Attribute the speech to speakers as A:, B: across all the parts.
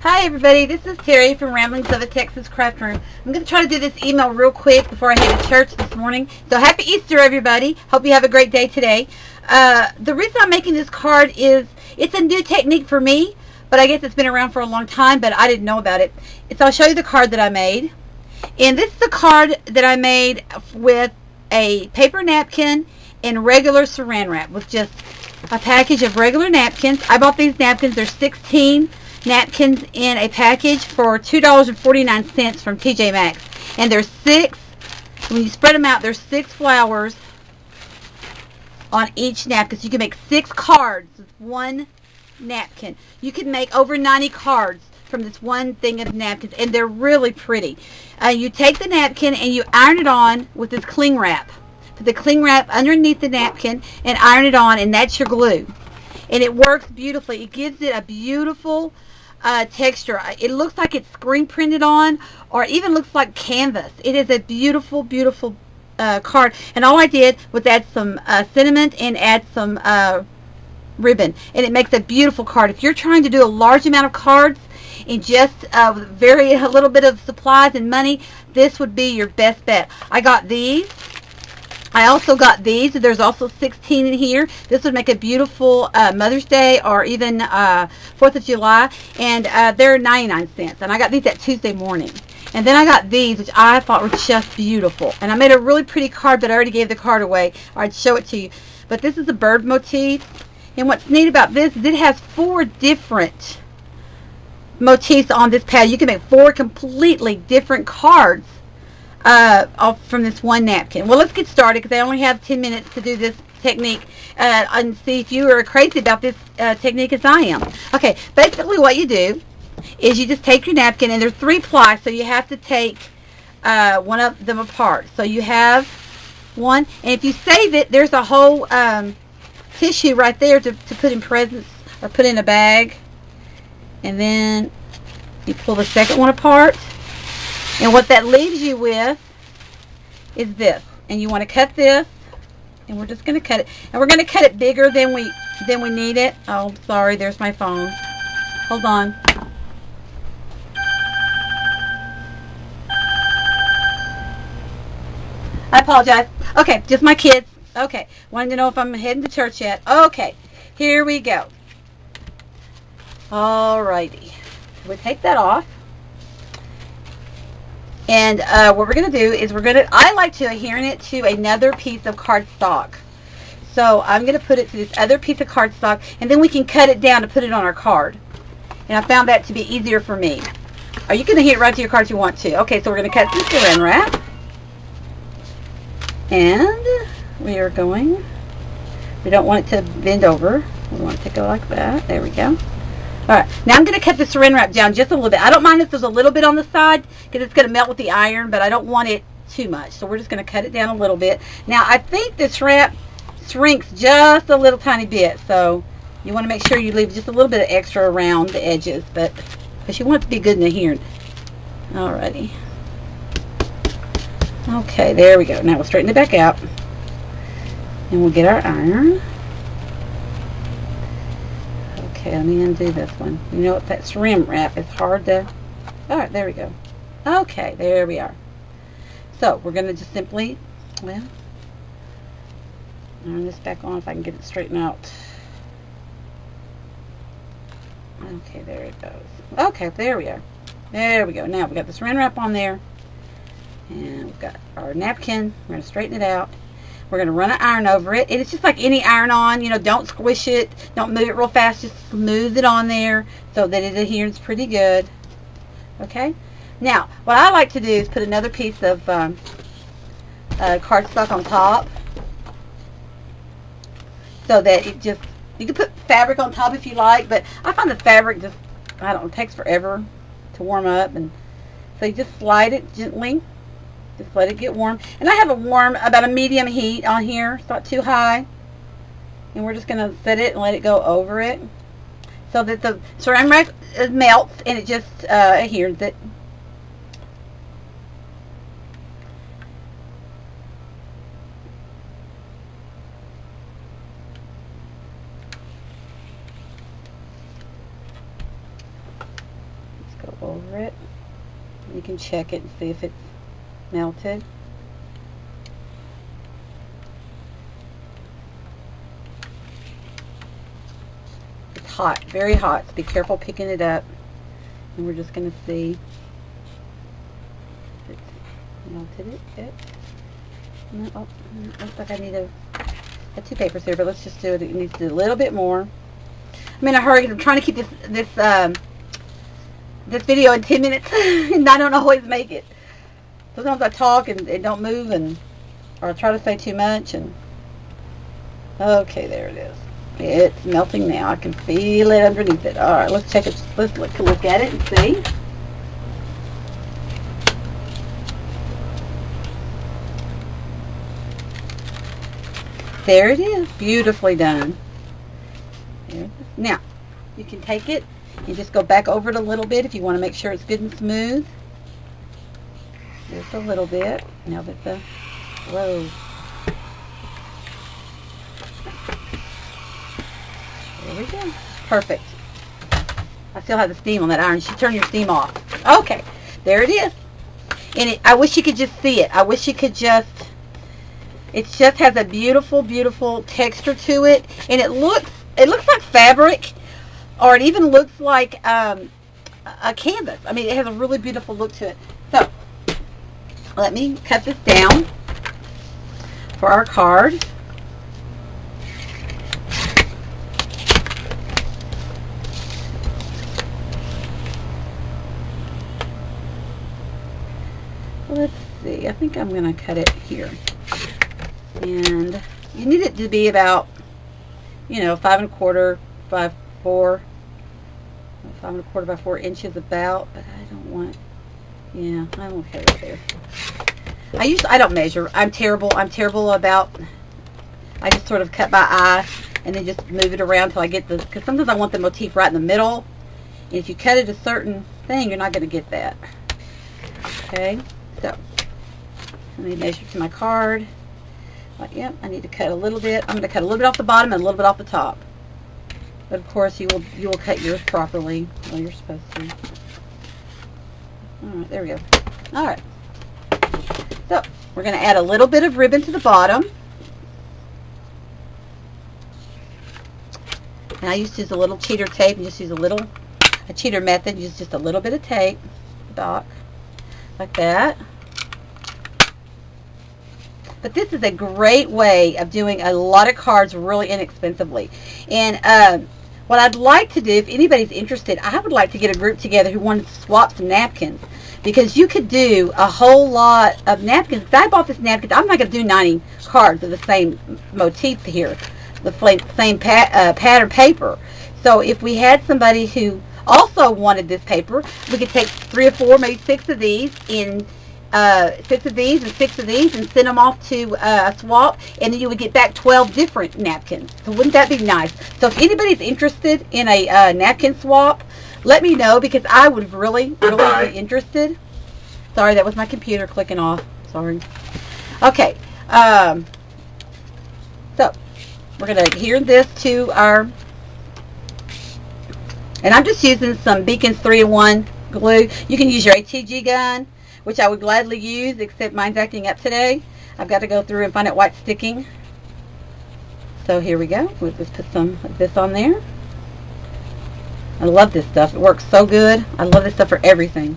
A: Hi everybody, this is Terry from Ramblings of a Texas Craft Room. I'm going to try to do this email real quick before I head to church this morning. So happy Easter everybody. Hope you have a great day today. The reason I'm making this card is it's a new technique for me, but I guess it's been around for a long time, but I didn't know about it. So I'll show you the card that I made. And this is the card that I made with a paper napkin and regular saran wrap with just a package of regular napkins. I bought these napkins. They're 16 napkins in a package for $2.49 from TJ Maxx. And there's 6, when you spread them out, there's 6 flowers on each napkin. So you can make 6 cards with one napkin. You can make over 90 cards from this one thing of napkins, and they're really pretty. You take the napkin and you iron it on with this cling wrap. Put the cling wrap underneath the napkin and iron it on, and that's your glue. And it works beautifully. It gives it a beautiful texture. It looks like it's screen printed on, or it even looks like canvas. It is a beautiful, beautiful card. And all I did was add some cinnamon and add some ribbon, and it makes a beautiful card. If you're trying to do a large amount of cards and just a little bit of supplies and money, this would be your best bet. I got these. I also got these. There's also 16 in here. This would make a beautiful Mother's Day or even 4th of July. And they're 99 cents. And I got these at Tuesday morning. And then I got these, which I thought were just beautiful. And I made a really pretty card, but I already gave the card away. I'd show it to you. But this is a bird motif. And what's neat about this is it has 4 different motifs on this pad. You can make 4 completely different cards off from this one napkin. Well, let's get started because I only have 10 minutes to do this technique and see if you are crazy about this technique as I am. Okay, basically what you do is you just take your napkin, and there's 3 ply, so you have to take one of them apart. So you have one, and if you save it, there's a whole tissue right there to put in presents or put in a bag. And then you pull the second one apart. And what that leaves you with is this. And you want to cut this. And we're just going to cut it. And we're going to cut it bigger than we need it. Oh, sorry. There's my phone. Hold on. I apologize. Okay, just my kids. Okay. Wanted to know if I'm heading to church yet. Okay. Here we go. Alrighty. We'll take that off. And what we're going to do is I like to adhere it to another piece of cardstock. So I'm going to put it to this other piece of cardstock, and then we can cut it down to put it on our card. And I found that to be easier for me. Or you can adhere it right to your card if you want to. Okay, so we're going to cut some saran wrap. And we don't want it to bend over. We want it to go like that. There we go. Alright, now I'm going to cut the saran wrap down just a little bit. I don't mind if there's a little bit on the side because it's going to melt with the iron, but I don't want it too much. So we're just going to cut it down a little bit. Now, I think this wrap shrinks just a little tiny bit, so you want to make sure you leave just a little bit of extra around the edges, but because you want it to be good and adherent. Alrighty. Okay, there we go. Now we'll straighten it back out, and we'll get our iron. Okay, let me undo this one. You know what, that saran wrap is hard to... Alright, there we go. Okay, there we are. So, we're going to just simply, well, turn this back on if I can get it straightened out. Okay, there it goes. Okay, there we are. There we go. Now, we got the saran wrap on there. And we've got our napkin. We're going to straighten it out. We're going to run an iron over it. It's just like any iron-on. You know, don't squish it. Don't move it real fast. Just smooth it on there so that it adheres pretty good. Okay? Now, what I like to do is put another piece of cardstock on top so that it just... You can put fabric on top if you like, but I find the fabric just, I don't know, it takes forever to warm up. And so you just slide it gently. Just let it get warm. And I have about a medium heat on here. It's not too high. And we're just going to set it and let it go over it so that the saran wrap melts and it just adheres it. over it. You can check it and see if it's melted. It's hot, very hot, so be careful picking it up. And we're just going to see if it's melted it. No, oh, looks like I need got 2 papers here, but let's just do it. It needs to do a little bit more. I'm in a hurry. I'm trying to keep this video in 10 minutes, and I don't always make it. Sometimes I talk and don't move, or I try to say too much. And okay, there it is. It's melting now. I can feel it underneath it. All right, let's check it. Let's look at it and see. There it is, beautifully done. There it is. Now, you can take it and just go back over it a little bit if you want to make sure it's good and smooth. Just a little bit. Now that whoa. There we go. Perfect. I still have the steam on that iron. You should turn your steam off. Okay, there it is. And I wish you could just see it. I wish you could just... It just has a beautiful, beautiful texture to it, and it looks like fabric, or it even looks like a canvas. I mean, it has a really beautiful look to it. So, let me cut this down for our card. Let's see. I think I'm going to cut it here. And you need it to be about, 5 1/4 by 4, 5 1/4 by 4 inches about, but I don't want, I'm okay with there. I don't measure. I'm terrible about, I just sort of cut by eye and then just move it around till I get because sometimes I want the motif right in the middle, and if you cut it a certain thing, you're not going to get that. Okay, so let me measure to my card. Yep, I need to cut a little bit. I'm going to cut a little bit off the bottom and a little bit off the top. But of course, you will cut yours properly. Well, you're supposed to. All right, there we go. All right. So we're going to add a little bit of ribbon to the bottom. And I used to use a little cheater tape and just use a cheater method. Use just a little bit of tape, dock, like that. But this is a great way of doing a lot of cards really inexpensively. And what I'd like to do, if anybody's interested, I would like to get a group together who wanted to swap some napkins. Because you could do a whole lot of napkins. I bought this napkin. I'm not going to do 90 cards of the same motif here. The same pattern paper. So if we had somebody who also wanted this paper, we could take 3 or 4, maybe 6 of these in 6 of these and 6 of these and send them off to a swap, and then you would get back 12 different napkins. So wouldn't that be nice? So if anybody's interested in a napkin swap, let me know, because I would really be interested. Sorry, that was my computer clicking off. Sorry. Okay. So we're going to adhere this to our, and I'm just using some Beacon's 3-in-1 glue. You can use your ATG gun, which I would gladly use, except mine's acting up today. I've got to go through and find out why it's sticking. So here we go. We'll just put some of this on there. I love this stuff. It works so good. I love this stuff for everything.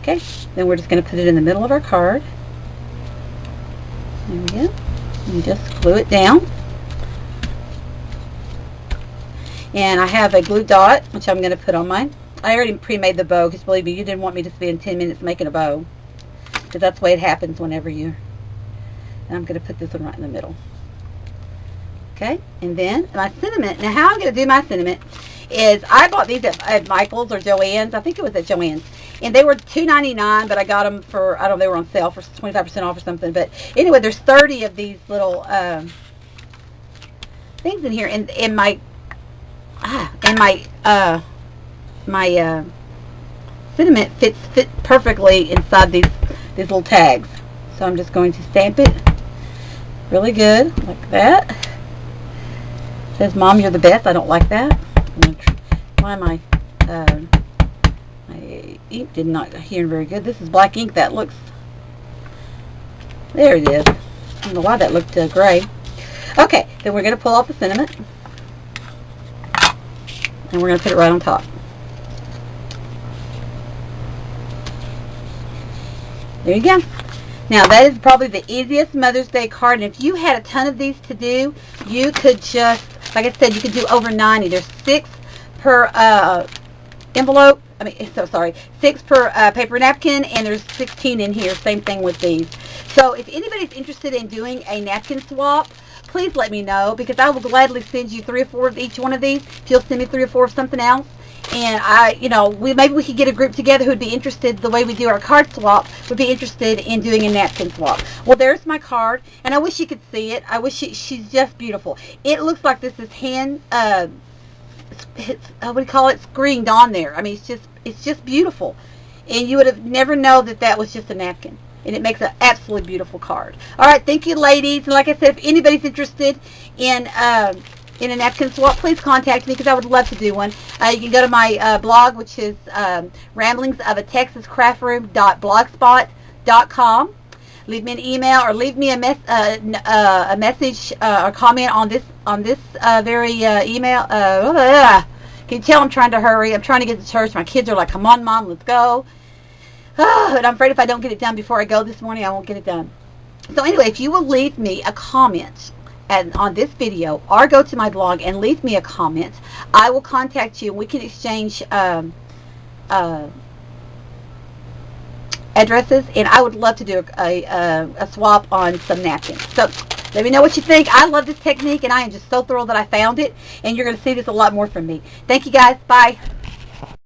A: Okay, then we're just going to put it in the middle of our card. There we go. And just glue it down. And I have a glue dot, which I'm going to put on mine. I already pre-made the bow, because believe me, you didn't want me to spend 10 minutes making a bow. Because that's the way it happens whenever you... And I'm going to put this one right in the middle. Okay, and then my sentiment. Now how I'm going to do my sentiment is I bought these at Michael's or Joann's. I think it was at Joann's. And they were $2.99, but I got them for, I don't know, they were on sale for 25% off or something. But anyway, there's 30 of these little things in here. And my sentiment fits perfectly inside these little tags. So I'm just going to stamp it really good, like that. It says, "Mom, you're the best." I don't like that. Why am I My ink did not adhere very good. This is black ink. That looks... There it is. I don't know why that looked gray. Okay, then we're going to pull off the sentiment. And we're going to put it right on top. There you go. Now, that is probably the easiest Mother's Day card. And if you had a ton of these to do, you could just, like I said, you could do over 90. There's 6 per envelope. I mean, so sorry, 6 per paper napkin, and there's 16 in here. Same thing with these. So if anybody's interested in doing a napkin swap, please let me know, because I will gladly send you 3 or 4 of each one of these. If you'll send me 3 or 4 of something else. And maybe we could get a group together who would be interested, the way we do our card swap, would be interested in doing a napkin swap. Well, there's my card, and I wish you could see it. I wish she's just beautiful. It looks like this is hand, what do you call it, screened on there. I mean, it's just beautiful. And you would have never known that was just a napkin. And it makes an absolutely beautiful card. All right, thank you, ladies. And like I said, if anybody's interested in a napkin swap, please contact me, because I would love to do one. You can go to my blog, which is ramblingsofatexascraftroom.blogspot.com. Leave me an email, or leave me a message or comment on this very email. Can you tell I'm trying to hurry? I'm trying to get to church. My kids are like, "Come on, Mom, let's go." And I'm afraid if I don't get it done before I go this morning, I won't get it done. So anyway, if you will leave me a comment on this video, or go to my blog and leave me a comment, I will contact you, and we can exchange addresses, and I would love to do a swap on some napkins. So let me know what you think. I love this technique, and I am just so thrilled that I found it, and you're going to see this a lot more from me. Thank you, guys. Bye.